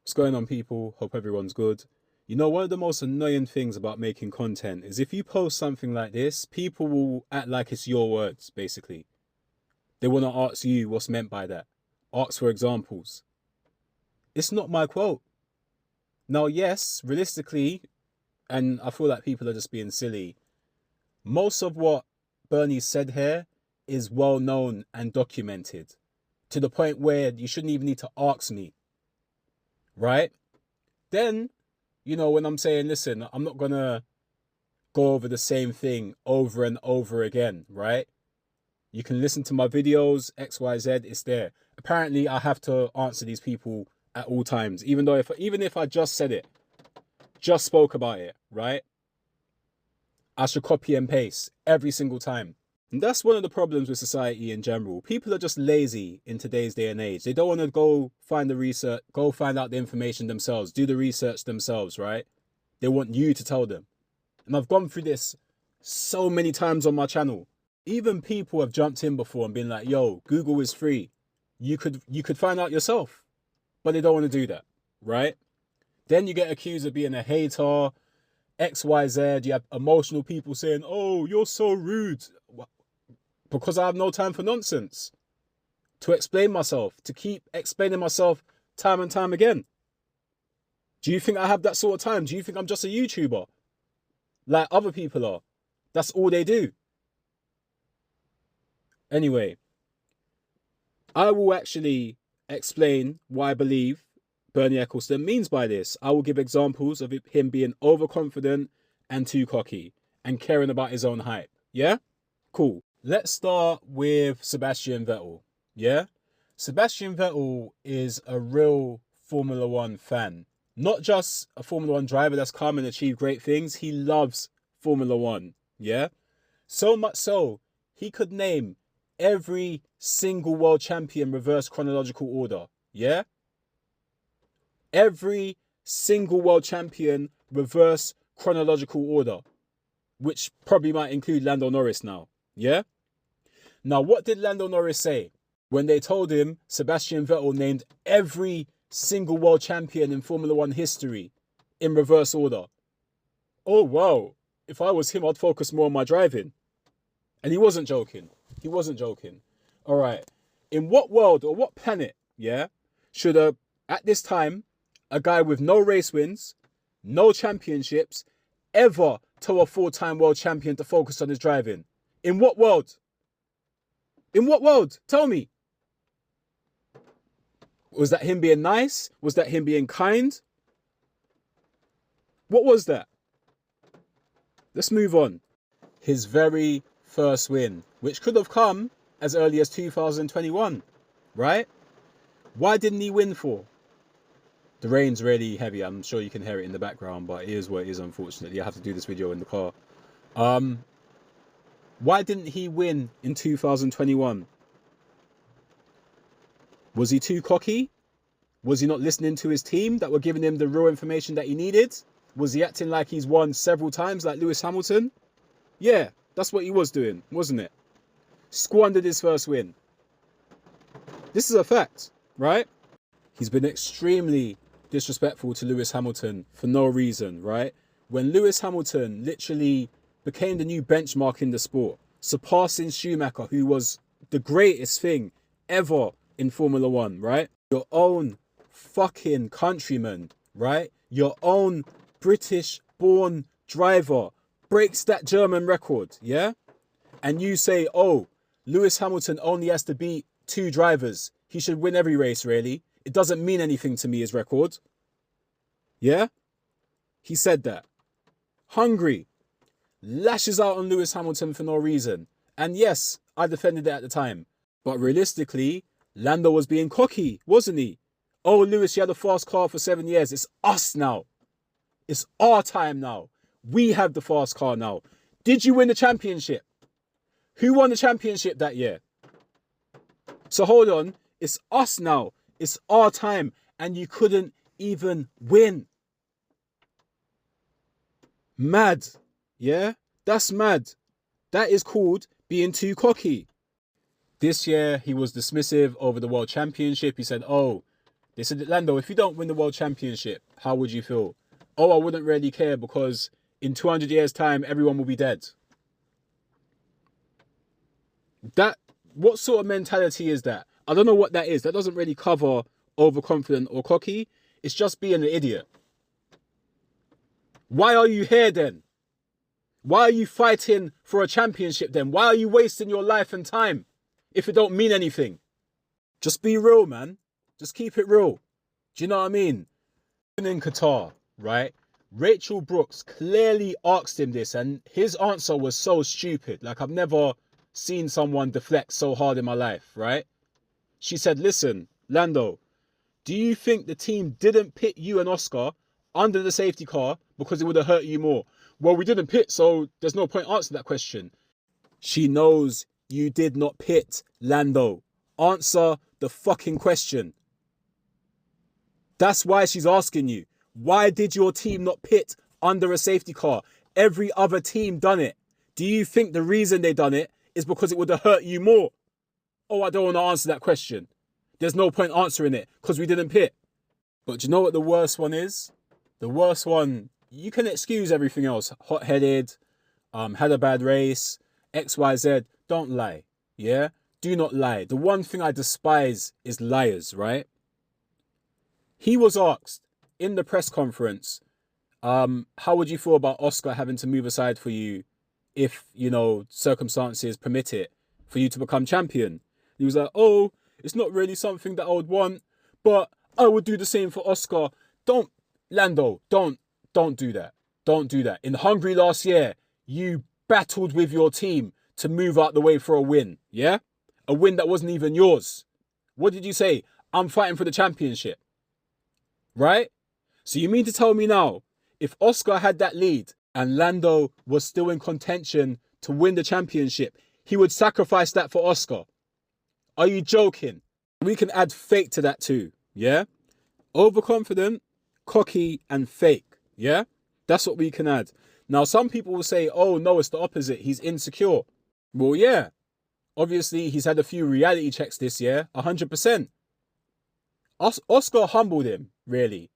What's going on, people? Hope everyone's good. You know, one of the most annoying things about making content is if you post something like this, people will act like it's your words, basically. They want to ask you what's meant by that. Ask for examples. It's not my quote. Now, yes, realistically, and I feel like people are just being silly, most of what Bernie said here is well known and documented to the point where you shouldn't even need to ask me, right? Then, you know, when I'm saying, listen, I'm not going to go over the same thing over and over again, right? You can listen to my videos, XYZ, it's there. Apparently, I have to answer these people at all times, even if I just said it, just spoke about it, right? I should copy and paste every single time. And that's one of the problems with society in general. People are just lazy in today's day and age. They don't want to go find the research, go find out the information themselves, do the research themselves, right? They want you to tell them. And I've gone through this so many times on my channel. Even people have jumped in before and been like, yo, Google is free. You could find out yourself. But they don't want to do that, right? Then you get accused of being a hater, XYZ. You have emotional people saying, oh, you're so rude. Because I have no time for nonsense. To explain myself, to keep explaining myself time and time again. Do you think I have that sort of time? Do you think I'm just a YouTuber? Like other people are. That's all they do. Anyway, I will actually explain what I believe Bernie Ecclestone means by this. I will give examples of him being overconfident and too cocky and caring about his own hype. Yeah? Cool. Let's start with Sebastian Vettel. Yeah? Sebastian Vettel is a real Formula One fan. Not just a Formula One driver that's come and achieved great things. He loves Formula One. Yeah? So much so, he could name every single world champion reverse chronological order. Yeah? Every single world champion reverse chronological order. Which probably might include Lando Norris now. Yeah? Now, what did Lando Norris say when they told him Sebastian Vettel named every single world champion in Formula One history in reverse order? Oh, wow. If I was him, I'd focus more on my driving. And he wasn't joking. He wasn't joking. All right. In what world or what planet, yeah, should at this time, a guy with no race wins, no championships, ever tell a four-time world champion to focus on his driving? In what world? In what world? Tell me. Was that him being nice? Was that him being kind? What was that? Let's move on. His very first win, which could have come as early as 2021, right? Why didn't he win for? The rain's really heavy. I'm sure you can hear it in the background, but it is what it is, unfortunately. I have to do this video in the car. Why didn't he win in 2021? Was he too cocky? Was he not listening to his team that were giving him the real information that he needed? Was he acting like he's won several times like Lewis Hamilton? Yeah, that's what he was doing, wasn't it? Squandered his first win. This is a fact, right? He's been extremely disrespectful to Lewis Hamilton for no reason, right? When Lewis Hamilton literally became the new benchmark in the sport, surpassing Schumacher, who was the greatest thing ever in Formula One, right? Your own fucking countryman, right? Your own British-born driver breaks that German record, yeah? And you say, oh, Lewis Hamilton only has to beat two drivers. He should win every race, really. It doesn't mean anything to me, his record. Yeah? He said that. Hungry. Lashes out on Lewis Hamilton for no reason. And yes, I defended it at the time. But realistically, Lando was being cocky, wasn't he? Oh, Lewis, you had a fast car for 7 years. It's us now. It's our time now. We have the fast car now. Did you win the championship? Who won the championship that year? So hold on. It's us now. It's our time. And you couldn't even win. Mad. Yeah? That's mad. That is called being too cocky. This year, he was dismissive over the World Championship. He said, oh, They said, Lando, if you don't win the world championship, how would you feel? Oh, I wouldn't really care because in 200 years' time, everyone will be dead. What sort of mentality is that? I don't know what that is. That doesn't really cover overconfident or cocky. It's just being an idiot. Why are you here then? Why are you fighting for a championship then? Why are you wasting your life and time if it don't mean anything? Just be real, man. Just keep it real. Do you know what I mean? In Qatar, right? Rachel Brooks clearly asked him this and his answer was so stupid. Like, I've never seen someone deflect so hard in my life, right? She said, listen, Lando, do you think the team didn't pit you and Oscar under the safety car because it would have hurt you more? Well, we didn't pit, so there's no point answering that question. She knows you did not pit, Lando. Answer the fucking question. That's why she's asking you. Why did your team not pit under a safety car? Every other team done it. Do you think the reason they done it is because it would have hurt you more? Oh, I don't want to answer that question. There's no point answering it because we didn't pit. But do you know what the worst one is? The worst one, you can excuse everything else. Hot-headed, had a bad race, XYZ. Don't lie, yeah? Do not lie. The one thing I despise is liars, right? He was asked in the press conference, how would you feel about Oscar having to move aside for you if, you know, circumstances permit it for you to become champion? He was like, oh, it's not really something that I would want, but I would do the same for Oscar. Lando, don't do that. Don't do that. In Hungary last year, you battled with your team to move out the way for a win, yeah? A win that wasn't even yours. What did you say? I'm fighting for the championship. Right? So you mean to tell me now, if Oscar had that lead and Lando was still in contention to win the championship, he would sacrifice that for Oscar? Are you joking? We can add fake to that too, yeah? Overconfident, cocky, and fake, yeah? That's what we can add. Now, some people will say, oh, no, it's the opposite. He's insecure. Well, yeah. Obviously, he's had a few reality checks this year, 100%. Oscar humbled him, really.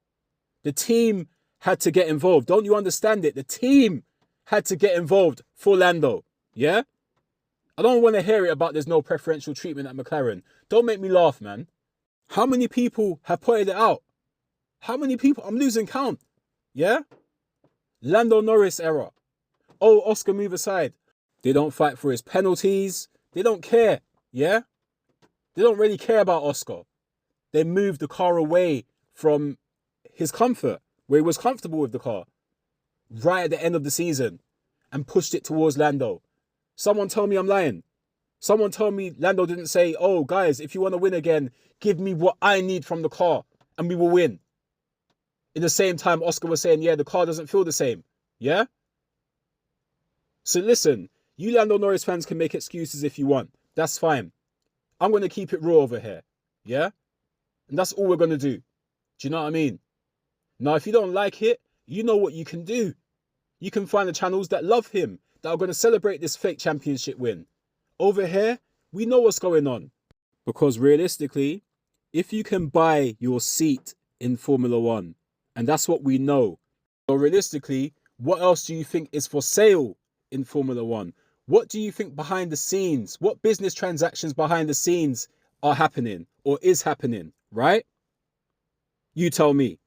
The team had to get involved. Don't you understand it? The team had to get involved for Lando, yeah? I don't want to hear it about there's no preferential treatment at McLaren. Don't make me laugh, man. How many people have pointed it out? How many people? I'm losing count, yeah? Lando Norris error. Oh, Oscar move aside. They don't fight for his penalties. They don't care, yeah? They don't really care about Oscar. They moved the car away from his comfort, where he was comfortable with the car, right at the end of the season, and pushed it towards Lando. Someone tell me I'm lying. Someone tell me Lando didn't say, oh, guys, if you want to win again, give me what I need from the car, and we will win. In the same time, Oscar was saying, yeah, the car doesn't feel the same. Yeah? So listen, you Lando Norris fans can make excuses if you want. That's fine. I'm going to keep it raw over here. Yeah? And that's all we're going to do. Do you know what I mean? Now, if you don't like it, you know what you can do. You can find the channels that love him, that are going to celebrate this fake championship win. Over here, we know what's going on. Because realistically, if you can buy your seat in Formula One, and that's what we know. So realistically, what else do you think is for sale in Formula One? What do you think behind the scenes? What business transactions behind the scenes are happening or is happening, right? You tell me.